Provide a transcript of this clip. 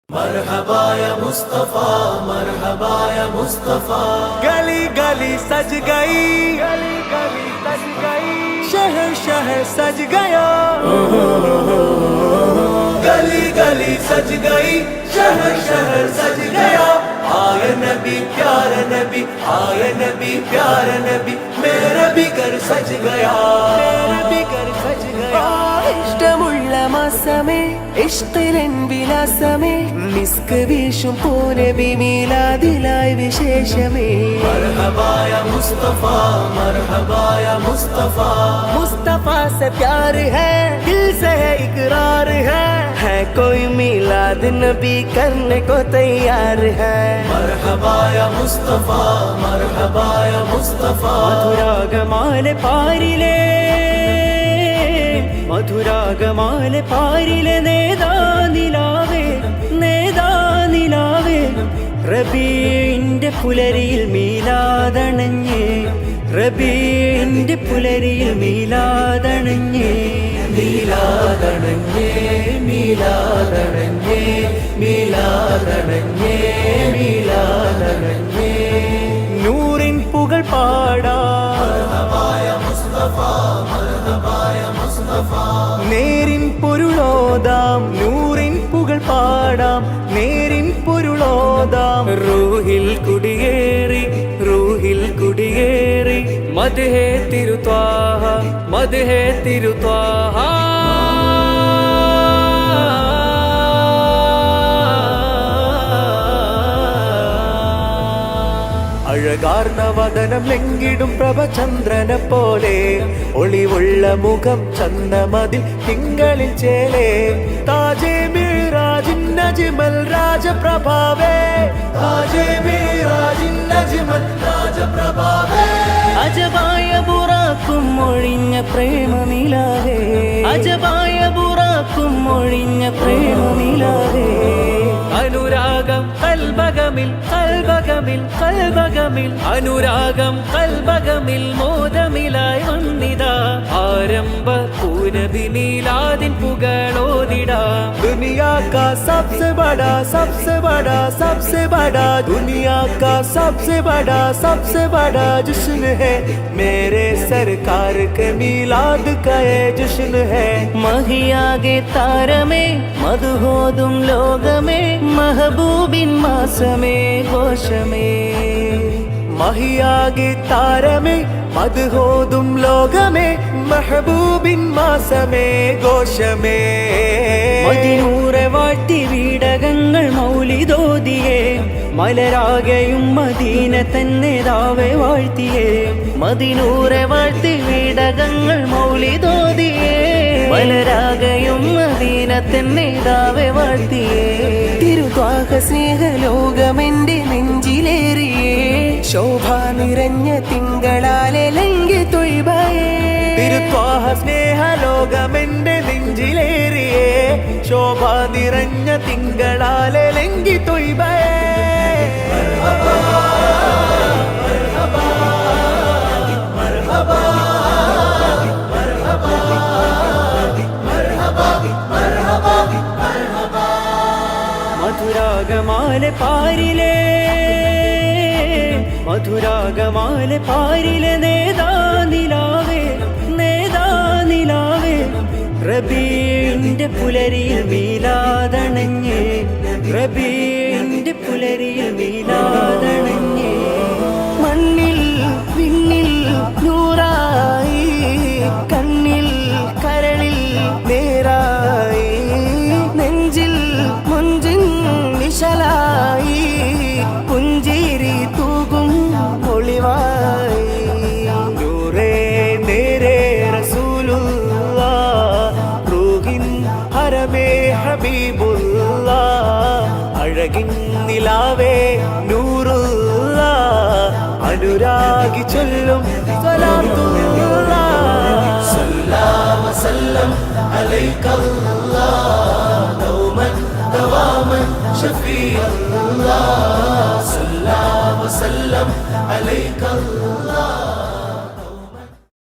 मरहबा या मुस्तफा, मरहबा या मुस्तफा। गली गली सज गई, गली गली सज गई, शहर शहर सज गया। गली गली सज गई, शहर शहर सज गया। आए नबी प्यारे नबी, आए नबी प्यारे नबी, मेरा भी घर सज गया, मेरा भी घर सज गया। ഇഷ്ടമുള്ള മാസമേ ഇഷ്ടിലൻ വിലാസമേ മിസ്ക് വീശും പൂനബി മീലാദിലായി വിശേഷമേ। मरहबा या मुस्तफा, मरहबा या मुस्तफा। मुस्तफा से प्यार है, दिल से है इकरार है कोई मिलाद नबी करने को तैयार है। मरहबा या मुस्तफा, मरहबा या मुस्तफा। മധുരാഗമാല പാരിലെ, മധുരാഗമാല പാരിലെ നേദാനിലാവേ, നേദാനിലാവേ റബീഇന്റെ പുലരിയിൽ മീലാദണഞ്ഞേ, റബീഇന്റെ പുലരിയിൽ മീലാദണഞ്ഞേ, മീലാദണഞ്ഞേ, മീലാദണഞ്ഞേ, മീലാദണഞ്ഞേ, മീലാദണഞ്ഞേ। നൂറിൻ പുകൾ പാടാ, മർഹബാ യാ മുസ്തഫ, മർഹബാ യാ മുസ്തഫ। നേരിൻ പൊരുളോതാം, നൂറിൻ പുകൾ പാടാം, നേരിൻ പൊരുളോതാം। റൂഹിൽ കുടിയേറി, റൂഹിൽ കുടിയേറി മദ്ഹേ തിരുത്വാഹ, മദ്ഹേ തിരുത്വാഹ। അഴകാർന്ന വദനം ലംഘിടും പ്രഭചന്ദ്രനെ പോലെ, ഒളിവുള്ള മുഖം ചന്ദമതിൽ തിങ്കളിൽ ചേലേ। താജേ മിറാജിൻ നജ്മൽ രാജപ്രഭാവേ, താജേ മിറാജിൻ നജ്മൽ രാജപ്രഭാവേ। അജബായ ബുറാക്കും ഒഴിഞ്ഞ പ്രേമമിലാവേ, അജബായ ബുറാക്കും ഒഴിഞ്ഞ പ്രേമമിലാവേ। അനുരാഗം കൽബകമിൽ, കൽബകമിൽ, കൽബകമിൽ അനുരാഗം കൽബകമിൽ മോദമിലായി വന്നിതാ। ആരംഭ പൂനബി മീലാദിൻ പുകളോദിടാ। दुनिया का सबसे बड़ा, सबसे बड़ा, सबसे बड़ा, दुनिया का सबसे बड़ा, सबसे बड़ा जश्न है मेरे सरकार के मीलाद का ये जश्न है। മഹിയാകെ താരമേ മധുഹോതും ലോകമേ, മഹബൂബിൻ മാസമേ ഘോഷമേ। മഹിയാകെ താരമേ മധുഹോതും ലോകമേ, മെഹബൂബിൻ മാസമേ ഘോഷമേ। മദിനൂറെ വാഴ്ത്തി വീടകങ്ങൾ മൗലിദോദിയേ, മലരാകെയും മദീന തന്നെ ദാവെ വാഴ്ത്തിയേ। മദിനൂറെ വാഴ്ത്തി വീടകങ്ങൾ മൗലിദോദിയേ, മലരാകെയും മദീന തന്നെ ദാവെ വാഴ്ത്തിയേ। തിരുത്വാഹ സ്നേഹലോകമെന്റെ നെഞ്ചിലേറിയേ, ശോഭ നിറഞ്ഞ തിങ്കളാലെ ലംഘി തൊയ്ബയേ। തിരുത്വാഹ സ്നേഹലോകമെന്റെ നെഞ്ചിലേറിയേ, ശോഭ നിറഞ്ഞ തിങ്കളാലെ ലംഘി തൊയ്ബയേ। മർഹബാ, മർഹബാ, മർഹബാ, മർഹബാ, മർഹബാ, മർഹബാ, മർഹബാ। മധുരാഗമാല പാരിലെ, മധുരാഗമാല പാരിലെ നേദാനിലാവേ, നേദാനിലാവേ റബീഇന്റെ പുലരിയിൽ മീലാദണഞ്ഞേ, റബീഇന്റെ പുലരിയിൽ മീലാദണഞ്ഞേ। മണ്ണിൽ വിണ്ണിൽ നൂറായി, കണ്ണിൽ കരളിൽ നേരായി, നെഞ്ചിൽ മുഞ്ചിൻ നിശലായി, പുഞ്ചിരി തൂകും ഒളിവായി। നൂറേ നേരേ റസൂലുള്ളാ, റൂഹിൻ ഹറമേ ഹബീബുള്ളാ, അഴകിൻ നിലാവേ നൂറുള്ളാ, അനുരാഗി ചൊല്ലും സ്വലാത്തുള്ളാ। സല്ലല്ലാഹു വസല്ലം അലൈക്കല്ലാഹ്, ദൗമൻ ദവാമൻ ശഫീഅല്ലാഹ്। സല്ലല്ലാഹു വസല്ലം അലൈക്കല്ലാഹ്।